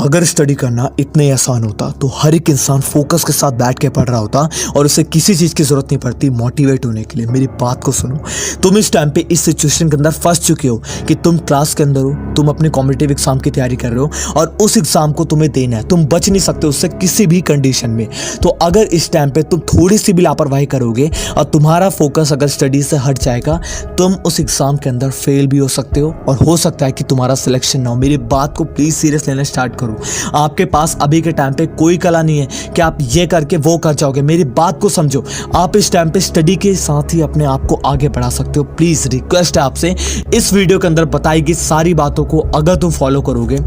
अगर स्टडी करना इतना ही आसान होता तो हर एक इंसान फोकस के साथ बैठ के पढ़ रहा होता और उसे किसी चीज़ की ज़रूरत नहीं पड़ती मोटिवेट होने के लिए। मेरी बात को सुनो, तुम इस टाइम पे इस सिचुएशन के अंदर फंस चुके हो कि तुम क्लास के अंदर हो, तुम अपने कॉम्पिटिटिव एग्जाम की तैयारी कर रहे हो और उस एग्ज़ाम को तुम्हें देना है। तुम बच नहीं सकते उससे किसी भी कंडीशन में। तो अगर इस टाइम पे तुम थोड़ी सी भी लापरवाही करोगे और तुम्हारा फोकस अगर स्टडी से हट जाएगा, तुम उस एग्ज़ाम के अंदर फेल भी हो सकते हो और हो सकता है कि तुम्हारा सिलेक्शन ना हो। मेरी बात को प्लीज़ सीरियस लेना स्टार्ट करो। आपके पास अभी के टाइम पे कोई कला नहीं है कि आप ये करके वो कर जाओगे। मेरी बात को समझो, आप इस टाइम पे स्टडी के साथ ही अपने आप को आगे बढ़ा सकते हो। प्लीज़ रिक्वेस्ट है आपसे, इस वीडियो के अंदर बताई गई सारी बातों को अगर तुम फॉलो करोगे,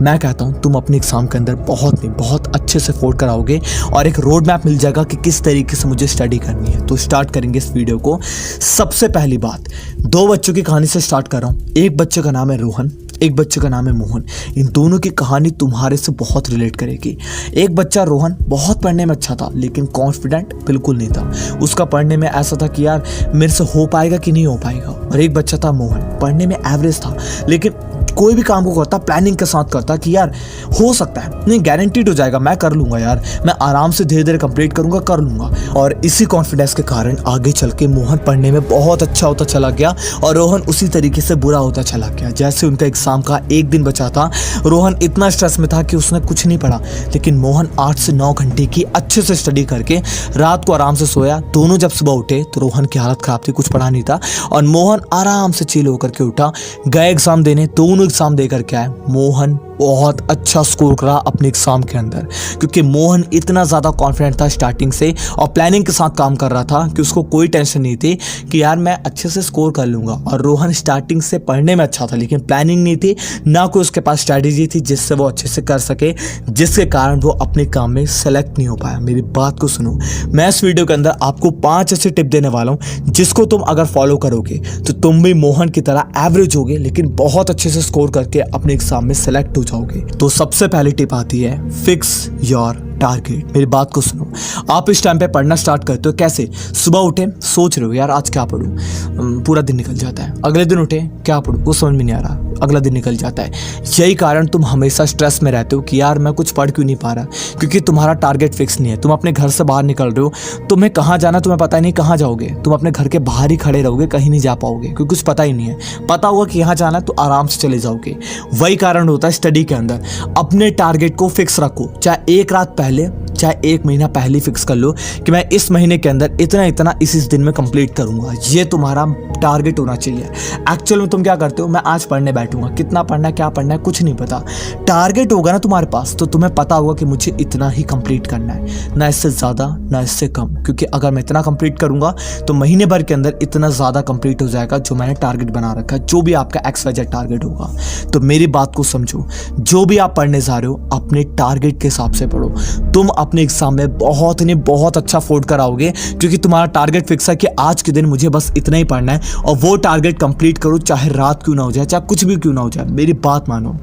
मैं कहता हूँ तुम अपने एग्जाम के अंदर बहुत अच्छे से फोड़ कराओगे और एक रोड मैप मिल जाएगा कि किस तरीके से मुझे स्टडी करनी है। तो स्टार्ट करेंगे इस वीडियो को। सबसे पहली बात, दो बच्चों की कहानी से स्टार्ट कर रहा हूँ। एक बच्चे का नाम है रोहन, एक बच्चे का नाम है मोहन। इन दोनों की कहानी तुम्हारे से बहुत रिलेट करेगी। एक बच्चा रोहन बहुत पढ़ने में अच्छा था लेकिन कॉन्फिडेंट बिल्कुल नहीं था। उसका पढ़ने में ऐसा था कि यार मेरे से हो पाएगा कि नहीं हो पाएगा। और एक बच्चा था मोहन, पढ़ने में एवरेज था लेकिन कोई भी काम को करता प्लानिंग के साथ करता कि यार हो सकता है, नहीं गारंटीड हो जाएगा, मैं कर लूंगा यार, मैं आराम से धीरे धीरे कंप्लीट करूंगा, कर लूंगा। और इसी कॉन्फिडेंस के कारण आगे चल के मोहन पढ़ने में बहुत अच्छा होता चला गया और रोहन उसी तरीके से बुरा होता चला गया। जैसे उनका एग्जाम का एक दिन बचा था, रोहन इतना स्ट्रेस में था कि उसने कुछ नहीं पढ़ा, लेकिन मोहन 8 से 9 घंटे की अच्छे से स्टडी करके रात को आराम से सोया। दोनों जब सुबह उठे तो रोहन की हालत खराब थी, कुछ पढ़ा नहीं था और मोहन आराम से चिल होकर के उठा, गए एग्जाम देने। दोनों एग्जाम देकर के आए। मोहन बहुत अच्छा स्कोर करा अपने एग्जाम के अंदर क्योंकि मोहन इतना ज़्यादा कॉन्फिडेंट था स्टार्टिंग से और प्लानिंग के साथ काम कर रहा था कि उसको कोई टेंशन नहीं थी कि यार मैं अच्छे से स्कोर कर लूँगा। और रोहन स्टार्टिंग से पढ़ने में अच्छा था लेकिन प्लानिंग नहीं थी, ना कोई उसके पास स्ट्रैटेजी थी जिससे वो अच्छे से कर सके, जिसके कारण वो अपने काम में सेलेक्ट नहीं हो पाया। मेरी बात को सुनो, मैं इस वीडियो के अंदर आपको 5 ऐसे टिप देने वाला हूँ जिसको तुम अगर फॉलो करोगे तो तुम भी मोहन की तरह एवरेज होगे लेकिन बहुत अच्छे से स्कोर करके अपने एग्जाम में सेलेक्ट हो जाओगे। तो सबसे पहली टिप आती है, फिक्स योर टारगेट। मेरी बात को सुनो, आप इस टाइम पे पढ़ना स्टार्ट करते हो कैसे? सुबह उठे, सोच रहे हो यार आज क्या पढूं, पूरा दिन निकल जाता है। अगले दिन उठे, क्या पढूं, वो समझ में नहीं आ रहा, अगला दिन निकल जाता है। यही कारण तुम हमेशा स्ट्रेस में रहते हो कि यार मैं कुछ पढ़ क्यों नहीं पा रहा, क्योंकि तुम्हारा टारगेट फिक्स नहीं है। तुम अपने घर से बाहर निकल रहे हो, तुम्हें कहाँ जाना तुम्हें पता नहीं, कहाँ जाओगे, तुम अपने घर के बाहर ही खड़े रहोगे, कहीं नहीं जा पाओगे क्योंकि कुछ पता ही नहीं है। पता होगा कि यहाँ जाना है तो आराम से चले जाओगे। वही कारण होता है स्टडी के अंदर। अपने टारगेट को फिक्स रखो, चाहे एक रात पहले चाहे 1 महीना पहले फिक्स कर लो कि मैं इस महीने के अंदर इतना इतना इस दिन में कंप्लीट करूंगा। ये तुम्हारा टारगेट होना चाहिए। एक्चुअल में तुम क्या करते हो, मैं आज पढ़ने बैठूंगा, कितना पढ़ना है क्या पढ़ना है कुछ नहीं पता। टारगेट होगा ना तुम्हारे पास तो तुम्हें पता होगा कि मुझे इतना ही कंप्लीट करना है, ना इससे ज़्यादा ना इससे कम, क्योंकि अगर मैं इतना कंप्लीट करूंगा तो महीने भर के अंदर इतना ज़्यादा कंप्लीट हो जाएगा जो मैंने टारगेट बना रखा है, जो भी आपका XYZ टारगेट होगा। तो मेरी बात को समझो, जो भी आप पढ़ने जा रहे हो अपने टारगेट के हिसाब से पढ़ो। तुम अपने एग्जाम में बहुत अच्छा फोड़ कराओगे क्योंकि तुम्हारा टारगेट फिक्स है कि आज के दिन मुझे बस इतना ही पढ़ना है और वो टारगेट कंप्लीट करो, चाहे रात क्यों ना हो जाए, चाहे कुछ भी क्यों ना हो जाए। मेरी बात मानो।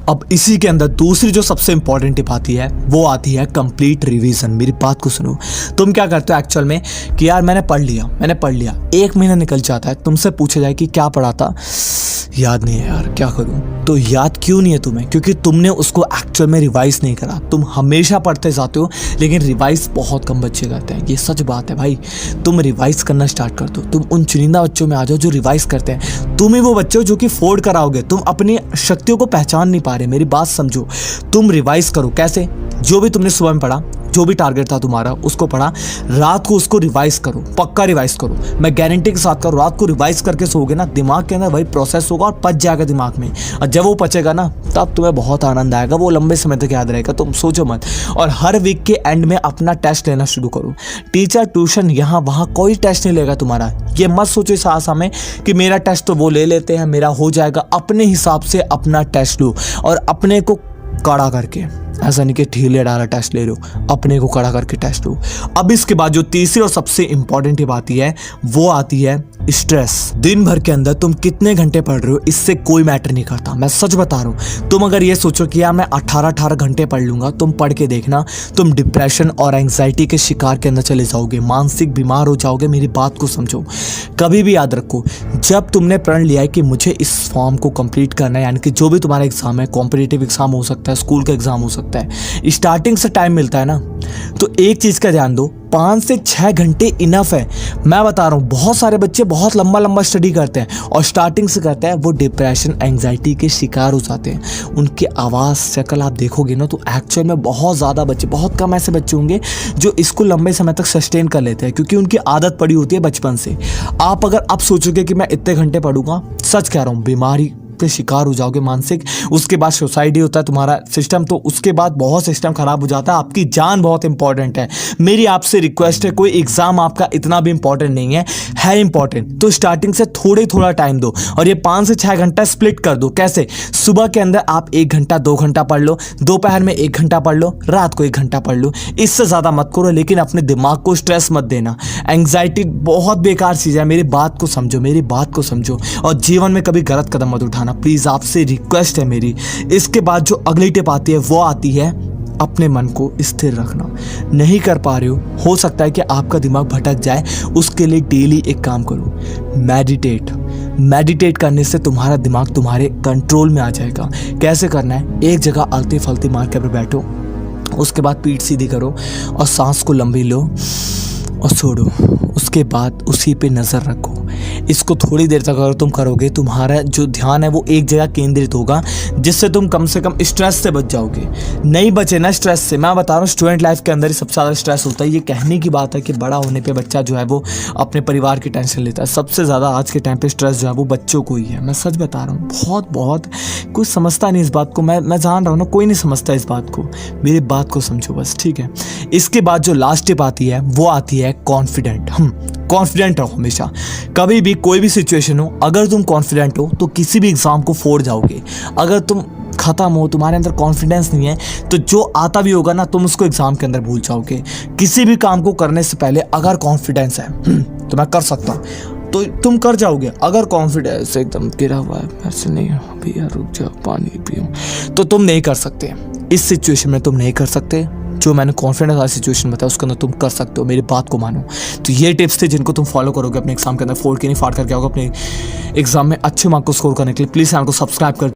अब इसी के अंदर दूसरी जो सबसे इंपॉर्टेंट टिप आती है वो आती है कंप्लीट रिवीजन। मेरी बात को सुनो, तुम क्या करते हो एक्चुअल में कि यार मैंने पढ़ लिया, 1 महीना निकल जाता है, तुमसे पूछा जाए कि क्या पढ़ा था, याद नहीं है यार, क्या करूं? तो याद क्यों नहीं है तुम्हें? क्योंकि तुमने उसको एक्चुअल में रिवाइज नहीं करा। तुम हमेशा पढ़ते जाते हो लेकिन रिवाइज बहुत कम बच्चे करते हैं, ये सच बात है भाई। तुम रिवाइज करना स्टार्ट कर दो, तुम उन चुनिंदा बच्चों में आ जाओ जो रिवाइज करते हैं। तुम ही वो बच्चे हो जो कि फोड़ कराओगे। तुम अपनी शक्तियों को पहचान नहीं पा रहे। मेरी बात समझो, तुम रिवाइज करो। कैसे? जो भी तुमने सुबह में पढ़ा, जो भी टारगेट था तुम्हारा उसको पढ़ा, रात को उसको रिवाइज करो, पक्का रिवाइज करो। मैं गारंटी के साथ करो, रात को रिवाइज करके सोओगे ना, दिमाग के अंदर वही प्रोसेस होगा और पच जाएगा दिमाग में। और जब वो पचेगा ना तब तुम्हें बहुत आनंद आएगा, वो लंबे समय तक याद रहेगा। तुम सोचो मत। और हर वीक के एंड में अपना टेस्ट लेना शुरू करो। टीचर ट्यूशन यहाँ वहाँ कोई टेस्ट नहीं लेगा तुम्हारा। ये मत सोचो इस आशा में कि मेरा टेस्ट तो वो ले लेते हैं, मेरा हो जाएगा। अपने हिसाब से अपना टेस्ट लो और अपने को कड़ा करके, ऐसा नहीं कि ढीले डाला टेस्ट ले लो, अपने को कड़ा करके टेस्ट लो। अब इसके बाद जो तीसरी और सबसे इंपॉर्टेंट टिप आती है वो आती है स्ट्रेस। दिन भर के अंदर तुम कितने घंटे पढ़ रहे हो इससे कोई मैटर नहीं करता, मैं सच बता रहा हूँ। तुम अगर ये सोचो कि यार मैं 18 घंटे पढ़ लूंगा, तुम पढ़ के देखना, तुम डिप्रेशन और एंग्जाइटी के शिकार के अंदर चले जाओगे, मानसिक बीमार हो जाओगे। मेरी बात को समझो। कभी भी याद रखो, जब तुमने प्रण लिया है कि मुझे इस फॉर्म को कंप्लीट करना है, यानी कि जो भी तुम्हारा एग्जाम है, कॉम्पिटिटिव एग्जाम हो सकता है, स्कूल का एग्जाम हो सकता है, स्टार्टिंग से टाइम मिलता है ना, तो एक चीज़ का ध्यान दो, 5 से 6 घंटे इनफ है। मैं बता रहा हूँ, बहुत सारे बच्चे बहुत लंबा लंबा स्टडी करते हैं और स्टार्टिंग से करते हैं, वो डिप्रेशन एंग्जाइटी के शिकार हो जाते हैं। उनकी आवाज़ शक्ल आप देखोगे ना, तो एक्चुअल में बहुत ज़्यादा बच्चे, बहुत कम ऐसे बच्चे होंगे जो इसको लंबे समय तक सस्टेन कर लेते हैं, क्योंकि उनकी आदत पड़ी होती है बचपन से। आप अगर अब सोचोगे कि मैं इतने घंटे पढ़ूंगा, सच कह रहा हूँ, बीमारी के शिकार हो जाओगे मानसिक। उसके बाद सुसाइड होता है तुम्हारा सिस्टम, तो उसके बाद बहुत सिस्टम खराब हो जाता है। आपकी जान बहुत इंपॉर्टेंट है। मेरी आपसे रिक्वेस्ट है, कोई एग्जाम आपका इतना भी इंपॉर्टेंट नहीं है इंपॉर्टेंट, तो स्टार्टिंग से थोड़ा टाइम दो और ये 5 से 6 घंटा स्प्लिट कर दो। कैसे? सुबह के अंदर आप 1 घंटा 2 घंटा पढ़ लो, दोपहर में 1 घंटा पढ़ लो, रात को 1 घंटा पढ़ लो, इससे ज़्यादा मत करो। लेकिन अपने दिमाग को स्ट्रेस मत देना। एंग्जाइटी बहुत बेकार चीज़ है, मेरी बात को समझो, मेरी बात को समझो, और जीवन में कभी गलत कदम मत उठाना प्लीज़, आपसे रिक्वेस्ट है मेरी। इसके बाद जो अगली टिप आती है वो आती है अपने मन को स्थिर रखना। नहीं कर पा रहे हो सकता है कि आपका दिमाग भटक जाए, उसके लिए डेली एक काम करो, मेडिटेट करने से तुम्हारा दिमाग तुम्हारे कंट्रोल में आ जाएगा। कैसे करना है? एक जगह अलती फलती मार के बैठो, उसके बाद पीठ सीधी करो और सांस को लंबी लो और छोड़ो। उसके बाद उसी पे नज़र रखो। इसको थोड़ी देर तक अगर तुम करोगे, तुम्हारा जो ध्यान है वो एक जगह केंद्रित होगा, जिससे तुम कम से कम स्ट्रेस से बच जाओगे। नहीं बचे ना स्ट्रेस से, मैं बता रहा हूँ, स्टूडेंट लाइफ के अंदर ही सबसे ज़्यादा स्ट्रेस होता है। ये कहने की बात है कि बड़ा होने पे बच्चा जो है वो अपने परिवार की टेंशन लेता है। सबसे ज़्यादा आज के टाइम पे स्ट्रेस जो है वो बच्चों को ही है। मैं सच बता रहा हूँ, बहुत कोई समझता नहीं इस बात को। मैं जान रहा हूँ ना, कोई नहीं समझता इस बात को। मेरी बात को समझो बस, ठीक है? इसके बाद जो लास्ट टिप आती है वो आती है कॉन्फिडेंट। कॉन्फिडेंट रहो हमेशा, कभी भी कोई भी सिचुएशन हो, अगर तुम कॉन्फिडेंट हो तो किसी भी एग्जाम को फोड़ जाओगे। अगर तुम खत्म हो, तुम्हारे अंदर कॉन्फिडेंस नहीं है, तो जो आता भी होगा ना, तुम उसको एग्जाम के अंदर भूल जाओगे। किसी भी काम को करने से पहले अगर कॉन्फिडेंस है तो मैं कर सकता हूँ, तो तुम कर जाओगे। अगर कॉन्फिडेंस एकदम गिरा हुआ है, ऐसे नहीं, भैया रुक जाओ पानी पियो, तो तुम नहीं कर सकते। इस सिचुएशन में तुम नहीं कर सकते। जो मैंने कॉन्फिडेंस वाली सिचुएशन बताया उसके अंदर तुम कर सकते हो, मेरी बात को मानो। तो ये टिप्स थे जिनको तुम फॉलो करोगे अपने एग्जाम के अंदर, फोड़ के नहीं फाड़ करके आओगे अपने एग्जाम में अच्छे मार्क को स्कोर करने के लिए। प्लीज़ चैनल को सब्सक्राइब कर